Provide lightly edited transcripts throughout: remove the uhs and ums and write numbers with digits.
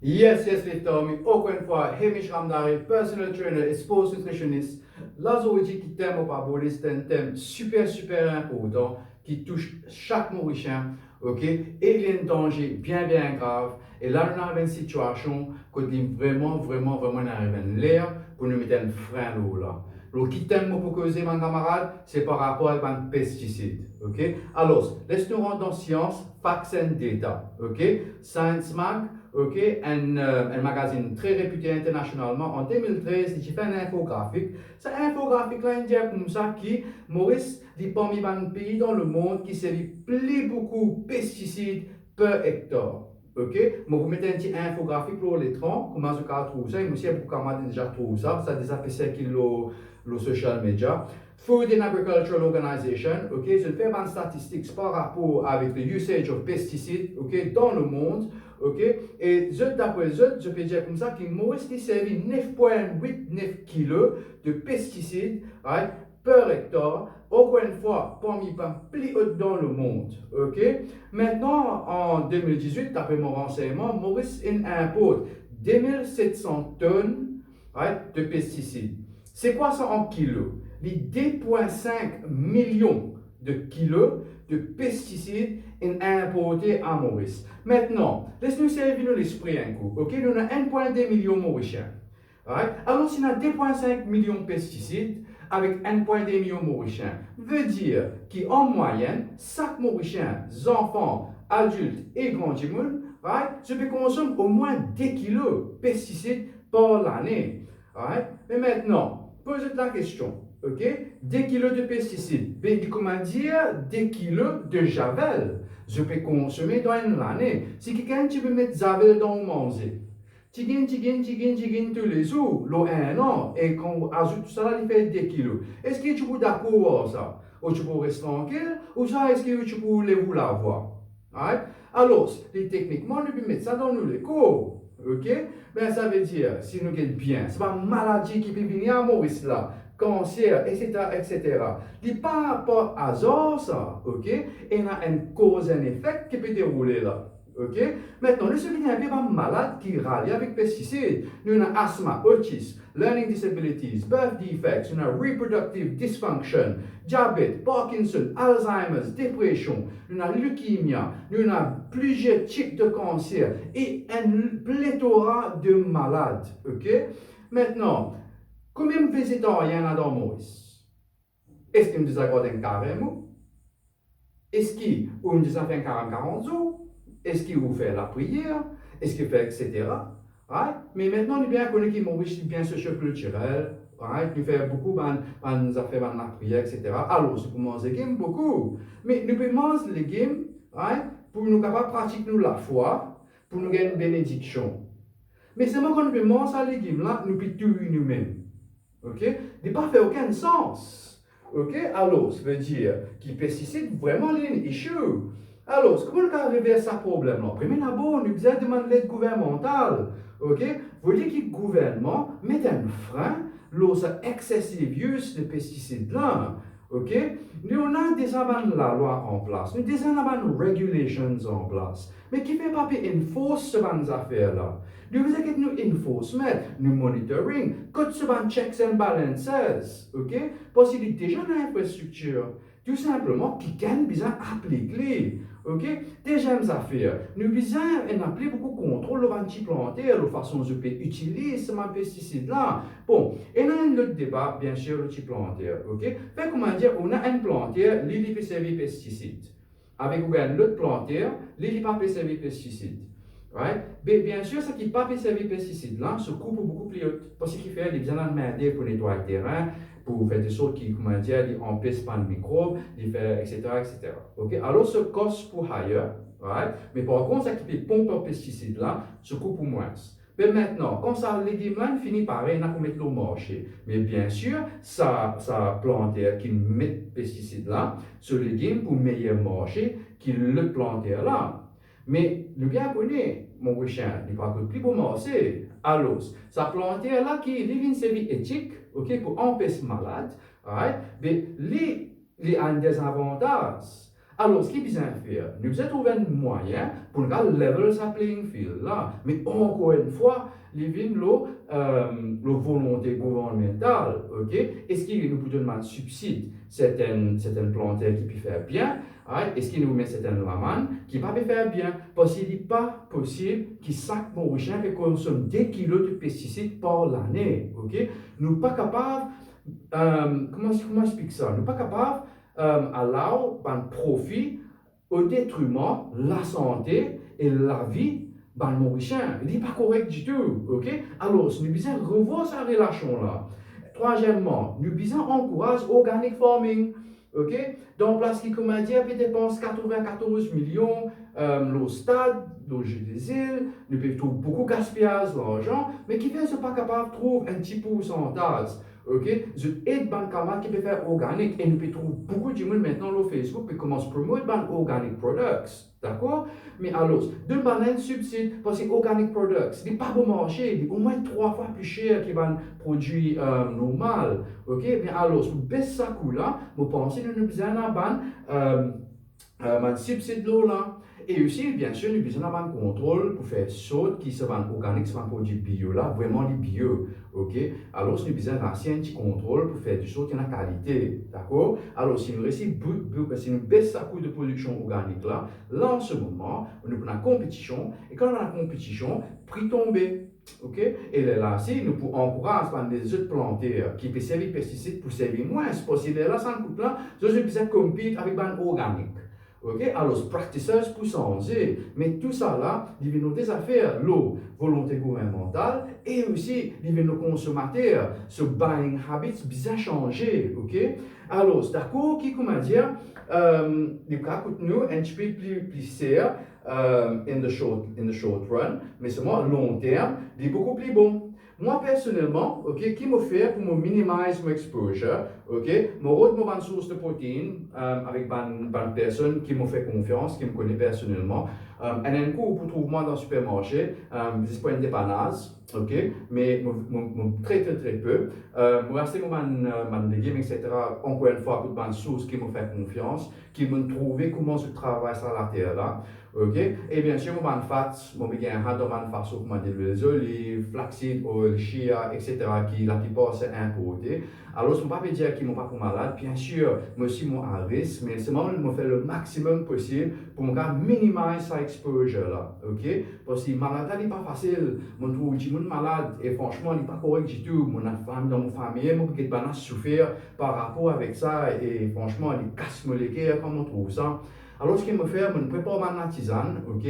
Yes, yes, Victor. Mais encore une fois, Hamish Ramdari, personal trainer et sports nutritionniste. Là, je dis que thème au parabole, c'est un thème super, super important qui touche chaque Mauricien, ok? Et il y a un danger bien, bien grave. Et là, on arrive à une situation où vraiment, vraiment, vraiment, on arrive à l'air pour nous mettre un frein là. Le qui thème pour causer, mon camarade, c'est par rapport à un pesticide, ok? Alors, laisse-nous rentrer dans science, facts and data, ok? Science Mag, ok, un magazine très réputé internationalement. En 2013, j'ai fait un infographique. Cet infographique-là, il dit comme ça que Maurice est parmi les pays dans le monde qui sévit plus beaucoup de pesticides par hectare. Ok, moi vous mettez un petit infographique pour les troncs, comment je trouve ça, et monsieur beaucoup de camarades déjà trouvé ça, ça a déjà fait 5 kilos le social media. Food and Agricultural Organization, ok, je fais une statistique par rapport avec le usage of pesticides, ok, dans le monde. Ok? Et d'après eux, je peux dire comme ça que Maurice servi 9,89 kg de pesticides right, par hectare, encore une fois, parmi les plus hauts dans le monde. Ok? Maintenant, en 2018, d'après mon renseignement, Maurice importe 2700 tonnes right, de pesticides. C'est quoi ça en kilos? Les 2,5 millions de kilos de pesticides importés à Maurice. Maintenant, laisse-nous servir l'esprit un coup. Ok, nous avons 1,2 million Mauriciens. Right? Alors, si on a 2,5 millions de pesticides avec 1,2 million Mauriciens, veut dire qu'en moyenne, chaque Mauricien, enfants, adultes et grands monde, right, je peux consommer au moins 2 kilos de pesticides par l'année. Right? Mais maintenant, posez la question. Ok, 2 kilos de pesticides, mais comment dire 2 kilos de javel, je peux consommer dans une année. Si quelqu'un tu peux mettre javel dans le manger, tu gagnes tous les jours, le 1 an, et quand on ajoute tout ça, il fait 2 kilos. Est-ce que tu peux d'accord avec ça? Ou tu peux rester tranquille, ou ça, est-ce que tu peux le vouloir voir? Right? Alors, techniquement, on peut mettre ça dans le cours. Ok? Ben, ça veut dire, si nous gagnons bien, c'est pas une maladie qui peut venir à Maurice là, cancer, etc., etc. Il n'est pas par hasard ça, ok? Et il y a une cause et un effet qui peut dérouler là. Ok? Maintenant, nous sommes un malade qui râle avec pesticides. Nous avons asthme, autisme, learning disabilities, birth defects, nous avons reproductive dysfunction, diabète, Parkinson, Alzheimer's, dépression, nous avons leucémie, nous avons plusieurs types de cancers et un pléthora de malades. Ok? Maintenant, combien de végétariens a dans Maurice? Est-ce qu'ils me disent un carême? Est-ce qu'ils me disent faire un carême 40 jours? Est-ce qu'il vous fait la prière? Est-ce qu'il fait etc. Right? Mais maintenant, on est bien connu qu'il Maurice bien socioculturel. Right? Il fait beaucoup de affaires dans la prière, etc. Alors, c'est pour manger les games beaucoup. Mais nous pouvons manger les games right? Pour nous capables de pratiquer la foi, pour nous gagner une bénédiction. Mais seulement quand nous pouvons manger les games là, nous pouvons tuer nous-mêmes. Ok? Il n'a pas fait aucun sens. Ok? Alors, ça veut dire qu'il pesticide vraiment une issue. Alors, comment on peut arriver à ce problème-là? Premièrement, d'abord, nous devons demander l'aide gouvernementale. Ok? Vous dites que le gouvernement met un frein aux excessive use de pesticides-là. Ok? Nous avons déjà la loi en place, nous avons déjà des regulations en place. Mais qui fait pas enforce ces affaires-là? Nous avons nous enforcement, nous monitoring, quand ce checks and balances, ok? Parce qu'il y a déjà une infrastructure. Tout simplement, quelqu'un a besoin d'appliquer. Ok? Déjà, nous affaires. Nous avons appliqué beaucoup de contrôle de l'antiplantaire, de façon dont je peux utiliser ce pesticide-là. Bon, et on a un autre débat, bien sûr, l'antiplantaire. Ok? Fait comment dire, on a un plantaire, il peut servir pesticide. Avec un autre plantaire, il ne peut pas servir pesticide. Right? Mais bien sûr, ce qui ne peut pas servir pesticide, là, se coupe beaucoup plus haut. Parce qu'il fait des besoins de main pour nettoyer le terrain, pour faire des choses qui, comment dire, empêchent pas le microbe, etc., etc. Ok? Alors, ce cost pour ailleurs, right? Mais par contre, ce qui peut pomper le pesticide là, se coupe moins. Mais maintenant, quand ça, les légumes finit par rien, on a pour mettre le marché. Mais bien sûr, ça planter qui met pesticide là, ce légume pour meilleur marché qu'il le planter là. Mais nous bien connaît, mon chien, il pas plus beau marché. Alors, ça planter là qui est une série éthique, ok, pour empêcher malade, right? Mais les a des avantages. Alors, ce qui est bien faire, nous avons trouvé un moyen pour nous level ce playing field là. Mais encore une fois, les vignes, la volonté gouvernementale, ok? Est-ce qu'il nous peut donner un subside, certaines plantes qui peuvent faire bien? Right? Est-ce qu'il nous met certaines lamannes qui ne peuvent pas faire bien? Parce qu'il n'est pas possible que chaque mauricien consomme 10 kilos de pesticides par l'année, ok? Nous ne sommes pas capables, comment explique ça? Nous ne sommes pas capables allow un profit au détriment de la santé et la vie de Mauricien. Il n'est pas correct du tout. Ok? Alors, nous devons revoir cette relation-là. Troisièmement, nous devons encourager organic farming. Ok? Donc, place qui, comme on dit, dépense 94 millions le stade, le jeu des îles, nous pouvons trouver beaucoup de gaspillage d'argent, mais qui ne sont pas capables de trouver un petit pourcentage. Ok, je aide ban camarade qui peut faire organique et nous pouvons trouver beaucoup de monde maintenant sur Facebook qui commence à promouvoir ban organic products, d'accord? Mais alors, de un subside parce que organic products, n'est pas bon marché, il est au moins 3 fois plus cher que un produit normal, ok? Mais alors, pour baisser ça coût là, vous pensez que nous avons besoin d'un subside là. Et aussi, bien sûr, nous avons besoin d'un contrôle pour faire sorte qui se vendent organiques, ce produit bio là, vraiment les bio. Ok? Alors, nous avons besoin d'un petit contrôle pour faire du sorte qui a la qualité. D'accord? Alors, si nous baissons le coût de production organique là, en ce moment, nous avons une compétition. Et quand on a la compétition, prix tomber. Ok? Et là, si nous pouvons encourager des autres planteurs qui peuvent servir pesticides pour servir moins, parce que là, ça coûte là, nous avons besoin de compétir avec des organiques. Ok, alors, practices pour changer, mais tout ça là, il vient des affaires, l'eau, volonté gouvernementale, et aussi, il vient nos consommateurs, ce buying habits bien changé, ok? Alors, c'est d'accord, qui, comment dire, les cas coûtent nous un petit peu plus cher in the short run, mais seulement à long terme, il est beaucoup plus bon. Moi, personnellement, ok, qui me fait pour me minimiser mon exposure, ok, je retrouve une source de protéines avec une personne qui me fait confiance, qui me connaît personnellement. Et un coup, vous trouvez moi dans le supermarché, c'est pas une dépannage, ok, mais très peu. Moi, rester mon légumes, etc. Encore une fois, une source qui me fait confiance, qui me trouve comment je travaille sur la terre là. Ok, et bien sûr, mon fat, mon bien dans mon fat sur comment les olives, flaxseed, oil, chia, etc. qui la plupart c'est importé. Alors, je ne peux pas dire qu'ils m'ont pas pour malade. Bien sûr, moi aussi, mon à risque, mais c'est moi qui fais le maximum possible pour minimiser sa exposure là. Ok, parce que malade n'est pas facile. Mon trouve du monde malade et franchement, il n'est pas correct du tout. Mon femme dans mon famille, moi, qui pas souffrir par rapport avec ça et franchement, il casse mon cœur quand on trouve ça. Alors, ce qu'il me fait, je prépare ma tisane, ok?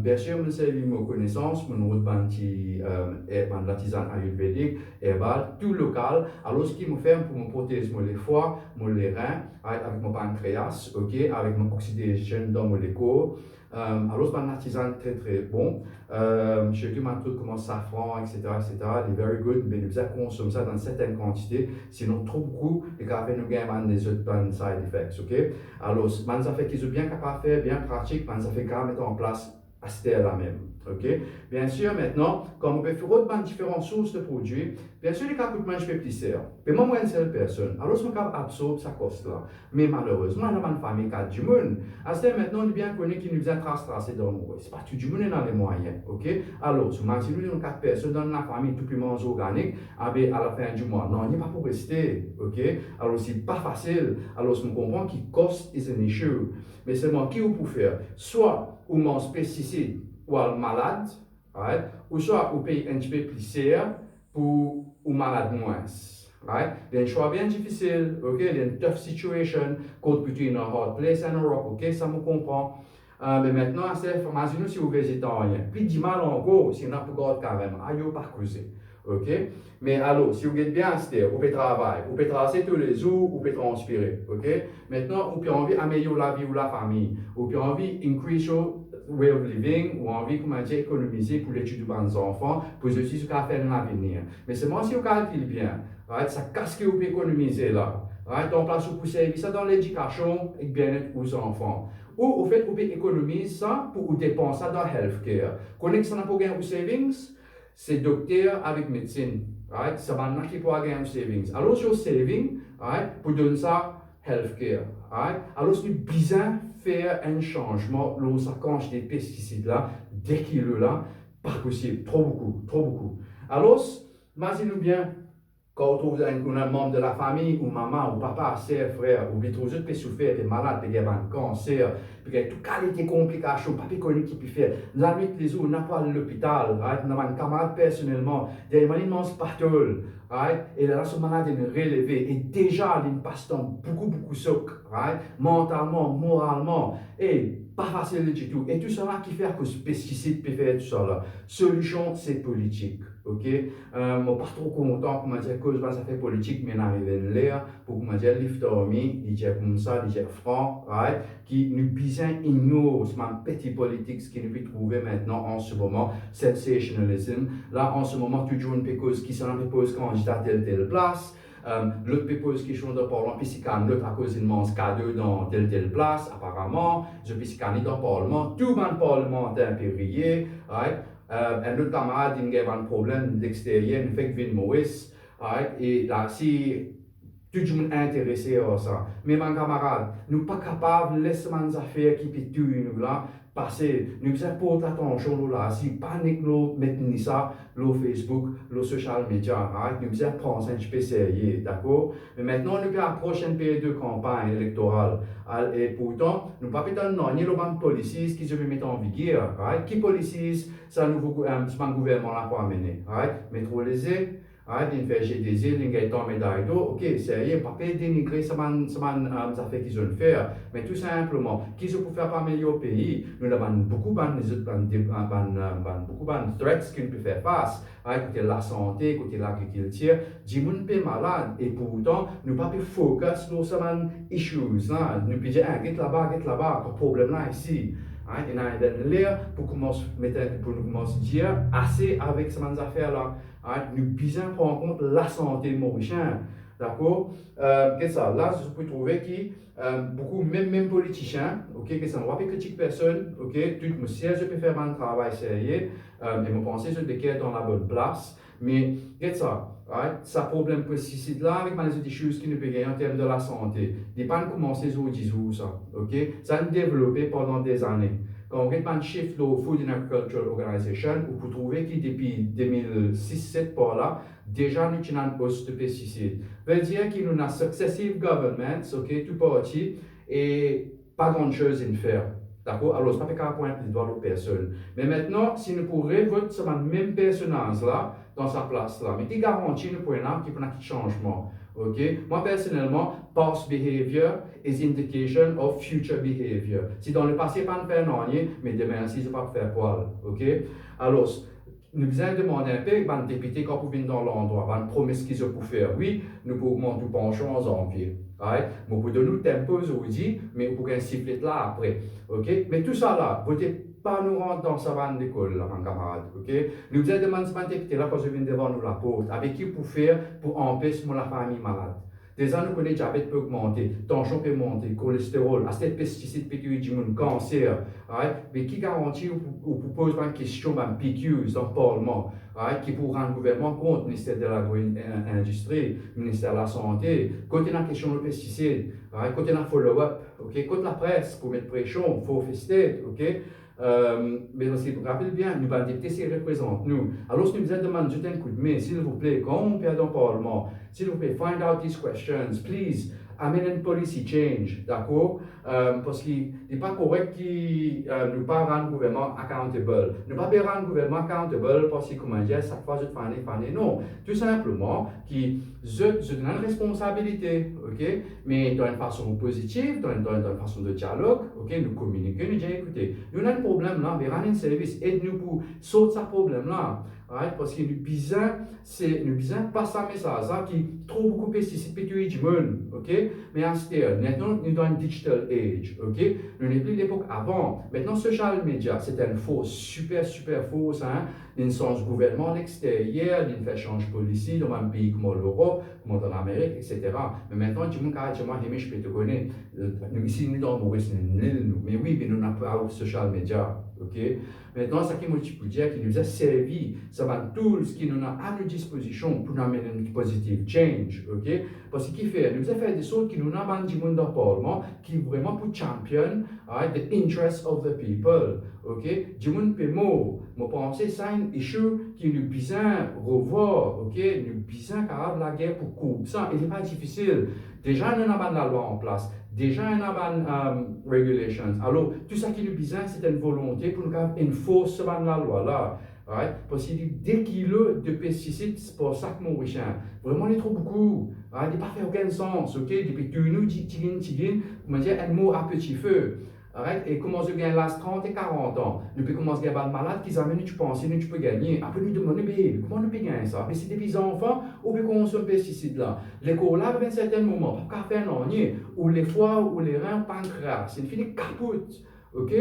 Bien sûr, je sais mes connaissances, je route ma tisane ayurvédique, herbal, tout local. Alors, ce qu'il me fait pour me protéger les foies, les reins, avec mon pancréas, ok? Avec mon oxydation dans mon corps. Alors, c'est un tisane très très bon. Je sais que un truc comme safran, etc., il est very good, mais nous devons consommer ça dans certaines quantités, sinon trop beaucoup, et café nous gagne des autres side effects, ok? Alors, ça fait qu'ils sont bien capables de faire, bien pratique, ça fait qu'à mettre en place à cette là même. Ok? Bien sûr, maintenant, comme on peut faire différentes sources de produits, bien sûr, les cas coûtent moins plus cher. Mais moi, une seule personne. Alors, je suis capable d'absorber ça coste là. Mais malheureusement, il y a une famille qui a du monde. À ce maintenant, on est bien connu qui nous a tracé dans le monde. Ce n'est pas tout du monde dans les moyens. Ok? Alors, si nous avons 4 personnes dans la famille, tout plus organique, à la fin du mois. Non, il n'est pas pour rester. Ok? Alors, c'est pas facile. Alors, je comprends que cost is an issue. Mais c'est moi qui vous pour faire. Soit, ou mange pesticide, ou malade, right? Ou soit ou paye un petit peu plus cher pour ou malade moins. Right? Il y a un choix bien difficile, ok? Il y a une tough situation, caught between a hard place and a rock, ok? Ça me comprend. Mais maintenant, c'est imaginez si vous êtes végétarien. Puis du mal encore, si on n'a pas de carrément, aïe, pas causer. Ok? Mais alors, si vous êtes bien installé, vous pouvez travailler, vous pouvez tracer tous les jours, vous pouvez transpirer. Ok? Maintenant, vous pouvez envie d'améliorer la vie ou la famille, vous pouvez envie increase your way of living, ou envie, comment dire, économiser pour l'étude de vos enfants, pour aussi ce qu'on faire dans l'avenir. Mais c'est moi si vous calculez bien, right? Ça casse que vous pouvez économiser là. Right? Donc, place vous servir ça dans l'éducation et le bien-être aux enfants. Ou au fait, vous pouvez économiser ça pour vous dépenser ça dans healthcare. Connaissez ça n'a pas gagné aux savings? C'est docteur avec médecine. Right? Ça va n'a pas gagner aux savings. Alors, sur saving, right? Pour donner ça healthcare. Right? Alors, c'est besoin de faire un changement, ça change des pesticides là, des kilos là, pas possible, trop beaucoup, trop beaucoup. Alors, imaginez-nous bien, quand on trouve un membre de la famille, ou maman, ou papa, sœur, frère, ou bien trop autres peut souffrir, peut malade, peut avoir un cancer, peut avoir toute qualité de complications, pas connu qui peut faire. La nuit, les autres, n'a pas à l'hôpital, right? N'a pas un camarade personnellement, des immenses partout, right? Et là, ce malade est relevé, et déjà, il passe dans beaucoup, beaucoup de sucre, right? Mentalement, moralement, et pas facile du tout. Et tout cela qui fait que ce pesticide peut faire tout ça. Solution, c'est politique. Ok? Moi, pas trop content pour me dire que ça fait politique, mais n'arrive à l'air pour me dire l'iftormi, il dit comme ça, il dit franc, right? Qui nous besoin ignore ce petit politique qui nous peut trouver maintenant en ce moment, sensationalism. Là, en ce moment, toujours une cause qui s'en pose candidat telle place. L'autre pose question de parlement, puis c'est quand l'autre à cause d'une manche cadeau dans telle place, apparemment. Je puis c'est dans le parlement, tout le monde parlementaire peut rier, right? Un autre camarade, il a un problème d'extérieur, il fait que vient Maurice, right? Et là, si tout le monde est intéressé à ça. Mais mon camarade, nous ne sommes pas capables de laisser les affaires qui peuvent tuer nous là, passer. Nous avons porté attention là, si panique nous mettons ça, le Facebook, le social media, right? Nous avons prendre ça un peu sérieux, d'accord? Mais maintenant, nous avons la prochaine période de campagne électorale. Et pourtant, nous ne pouvons pas non, ni le banc policiers qui se mettent en vigueur, right? Qui policiers, c'est un nouveau gouvernement là pour amener, right? Métropolisé. Il fait des îles, il gagne une médaille d'or. Ok, sérieux, pas dénigrer ce affaires qu'ils ont fait, mais tout simplement, qu'ils ont pour faire pas meilleur pays. Nous avons beaucoup de threats qu'ils peuvent faire face, côté la santé, côté l'agriculture. Du monde est malade et pourtant, nous ne pouvons pas focus sur ces issues. Nous pouvons dire, get là-bas, le problème là ici. Et nous avons l'air pour nous commencer à dire assez avec ces affaires-là. Nous devons prendre en compte la santé de Mauricien. D'accord? Qu'est-ce que ça? Là, je peux trouver que beaucoup, même politiciens, ok, que ça ne va pas critiquer personne, ok, tout le monde, si je peux faire un travail sérieux, et me penser sur lesquels dans la bonne place, mais qu'est-ce que ça? Ça problème pesticide là, avec des choses qui ne peuvent gagner en termes de la santé. Il n'y a pas commencé aux 10 jours, ça, ok? Ça a développé pendant des années. Quand on regarde un chiffre de Food and Agriculture Organization, on peut trouver que depuis 2006-2007 par là, déjà nous avons une hausse de pesticides. Ça veut dire que nous avons successive governments, ok, tout parti, et pas grand chose à faire. D'accord? Alors, ce n'est pas qu'à pointer les doigts aux personnes. Mais maintenant, si nous pourrions voter sur la même personnage là, dans sa place là, mais qui garantit nous pour qu'il y ait un changement. Okay? Moi, personnellement, past behavior is indication of future behavior. Si dans le passé, pas de faire rien, mais demain, si je pas faire poil. Okay? Alors, nous allons demander un peu, les députés, quand vous venez dans l'endroit, les promesses qu'ils ont pour faire. Oui, nous pouvons augmenter le penchant en janvier. Right? Nous pouvons donner le tempo aujourd'hui, mais vous pouvez un sifflet là après. Okay? Mais tout ça là, votez pas nous rentrer dans sa vanne d'école, là, mon camarade. Okay? Nous allons demander à député là, quand je viens devant nous la porte, avec qui pour faire pour empêcher la famille malade. Déjà, nous connaissons le diabète peut augmenter, tension peut monter, cholestérol, assez de pesticides peut tuer du monde, cancer. Right? Mais qui garantit ou pose une question, un PQ dans le Parlement, right? Qui pour rendre le gouvernement compte, ministère de l'Agro-Industrie, ministère de la Santé, côté la question des pesticides, right? Côté la follow-up, okay? Côté la presse, pour mettre pression, il faut féliciter, ok? Mais parce que vous rappelez bien, nous allons députer s'ils représentent nous. Alors, si nous vous demandé jeter un coup de main, s'il vous plaît, quand on perd dans le Parlement, s'il vous plaît, find out these questions, please, amène une policy change, d'accord? Parce qu'il n'est pas correct que nous pas rendre le gouvernement accountable. Nous pas rendre le gouvernement accountable parce que, comment dire, chaque fois je fais non. Tout simplement, je donne une responsabilité, ok? Mais dans une façon positive, dans une façon de dialogue, ok? Nous communiquons, nous disons, écoutez, nous avons un problème là, mais rendez un service, aide-nous pour sortir ce problème là. Right? Parce que nous besoin passer un message qui trop beaucoup de pesticides pour tuer du monde, ok? Mais maintenant, nous sommes dans une digital age, ok? Nous n'est plus l'époque avant. Maintenant, social media, c'est une fausse, super fausse, hein? Dans sens gouvernement extérieur, d'une fait change policy dans un pays comme l'Europe, comme dans l'Amérique, etc. Mais maintenant, tu me dis, je peux te connaître. Nous, ici, nous dans Maurice, mais oui, mais nous n'avons pas de social media, ok? Maintenant, ce qui me dit qu'il nous a servi, ça va tools qui nous a à notre disposition pour nous amener une positive change, ok? Parce qu'il fait, nous avons fait des choses qui nous ont du monde dans le Parlement, qui vraiment pour champion, right, the interests of the people, ok? Du monde peut mot, moi penser c'est une issue qui nous besoin revoir, ok? Nous besoin capable la guerre pour couper ça, et c'est pas difficile. Déjà, nous avons la loi en place. Déjà, nous avons regulations. Alors, tout ça qui nous besoin, c'est une volonté pour nous enforcer la loi là. Right? Parce que des kilos de pesticides pour chaque chien. Vraiment, il est trop beaucoup. Right? Il n'a pas fait aucun sens. Ok? Depuis que nous, tigin, comment dire, un mot à petit feu. Right? Et comment je gagne là 30 et 40 ans. Nous pouvons commencer à gagner malade qui amènent, tu penses, nous, tu peux gagner. Après, nous demandons, mais comment nous pouvons gagner ça? Mais c'est des enfants ou bien consommer pesticides là. Les colas, à un certain moment, pas faire un onier, ou les foies, ou les reins, pancréas. C'est une fini capote. Ok?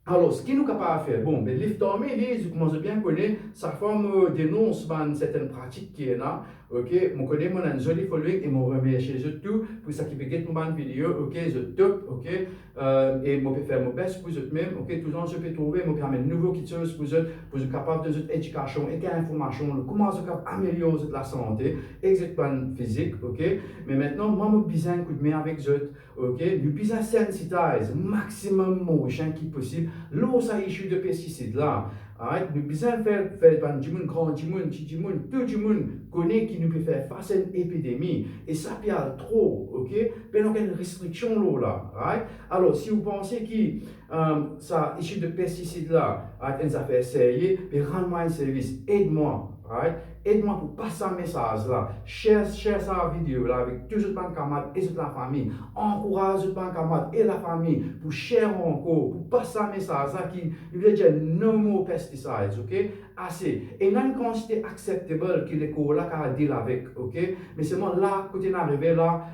Alors, ce qui nous capable de faire, bon, mais l'IFTOMI, je commence bien à connaître, sa forme dénonce certaines pratiques qui est là, ok, je connais mon joli following et mon remercie chez eux tout, pour ça qui peut get mon vidéo, ok, je top, ok, et je peux faire mon best pour eux même, ok, tout le temps je peux trouver, je peux amener de nouveaux kits pour eux, pour être capable de éducation et d'information, comment je peux améliorer la santé, exactement physique, ok, mais maintenant, moi, je besoin de coup de main avec eux, ok, nous besoin sensitiser maximum mon chien qui possible. L'eau, ça issue de pesticides là. Right? Nous besoin faire du monde, grand du monde, petit monde, tout le monde connaît qui nous peut faire face à une épidémie. Et ça peut aller trop, ok? Mais il y a une restriction l'eau là. Right? Alors, si vous pensez que ça issue de pesticides là, right? Ça fait essayer, mais rends-moi un service, aide-moi. Right? Aide-moi pour passer un message là. Share sa vidéo là avec tous les camarades et toute la famille. Encourage les camarades et la famille pour share encore, pour passer un message là qui veut dire no more pesticides, ok? Assez. Et non une quantité acceptable que les cours là qu'à deal avec, ok? Mais seulement là, quand on est arrivé là,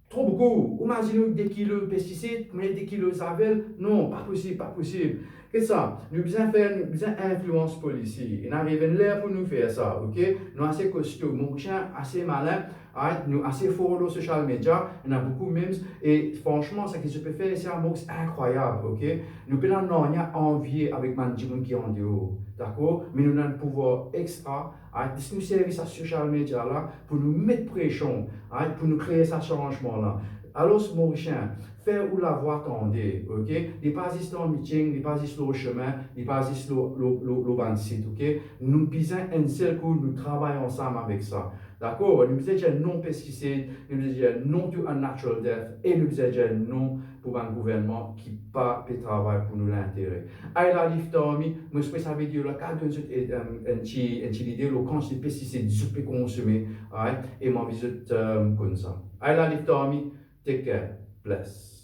trop beaucoup. Imaginez des kilos de pesticides, mais des kilos de savelle. Non, pas possible, pas possible. Qu'est-ce que ça? Nous besoin faire, nous besoin influence policier. Il arrive l'air pour nous faire ça, ok? Nous assez costauds, mon chien assez malin, right? Nous assez forts dans les social media, il y en a beaucoup même. Et franchement, ce que je peux faire, c'est un mot incroyable, ok? Nous pouvons rien envier avec Mandjimoun qui est en dehors, d'accord? Mais nous avons un pouvoir extra, right? Nous servir à social media là pour nous mettre pression, right? Pour nous créer ce changement là. Alors, mon chien, faire ou la voix tendue, ok? Il pas ici au meeting, il pas ici au chemin, il pas ici au site, ok? Nous besoin un seul coup, nous travaillons ensemble avec ça. D'accord? Nous besoin dire non pesticide, nous besoin dire non to unnatural death, et nous besoin dire non pour un gouvernement qui pas de travail pour nous l'intérêt. Aïe la lift Tommy, moi je peux ça vidéo là, quand on a une idée, le quantité de pesticides je peux consommer, et moi visite comme ça. Aïe la lift Tommy. Take care. Bless.